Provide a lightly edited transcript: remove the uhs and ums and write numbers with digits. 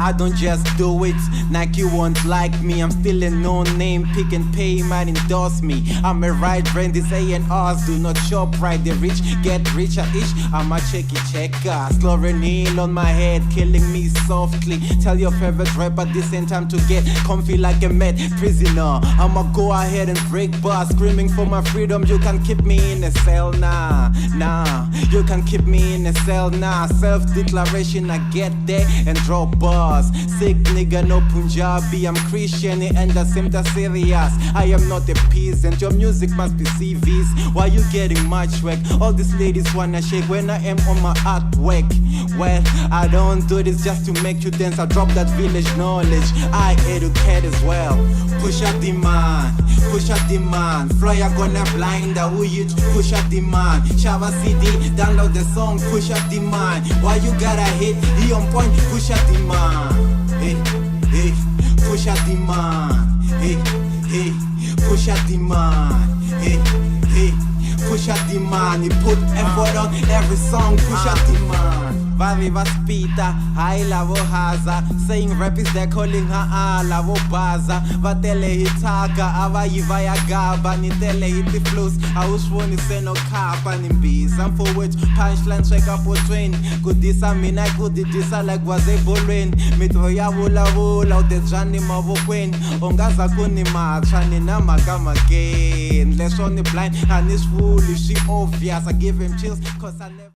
I don't just do it, Nike won't like me. I'm still a no-name, Pick n Pay might endorse me. I'm a right brand, these A&Rs do not shop right. The rich get richer-ish, I'm a checker. Slurring heel on my head, killing me softly. Tell your favorite rapper this ain't time to get comfy like a mad prisoner. I'ma go ahead and break bars, screaming for my freedom. You can keep me in a cell, nah. You can keep me in a cell, nah. Self-declaration, I get there and drop bars. Sick nigga, no Punjabi, I'm Christian and the same that serious. I am not a peasant, your music must be CVs. Why you getting much work? All these ladies wanna shake when I am on my artwork. Well, I don't do this just to make you dance, I drop that village knowledge, I educate as well. Push up demand, Flyer gonna blind who you push up demand. Shower CD, download the song, push up demand. Why you gotta hit, he on point, push up demand. Hey, push up demand. Hey, push up demand. Hey, push up demand. You put effort on every song, push up demand. Viva spita, hai lavo haza. Saying rap is they're calling her lavo baza. Vatele hitaka, avayiva ya gaba. Nitele hiti flows, awushwoni seno kapa nimbiza. I'm for which punchline check up with twin. Kudisa mina kudidisa like waze bolwen. Mitro ya wula udejani mavokwen. Ongaza kuni machani na magama again. Less on the blind and it's foolish, she obvious. I give him chills cause I never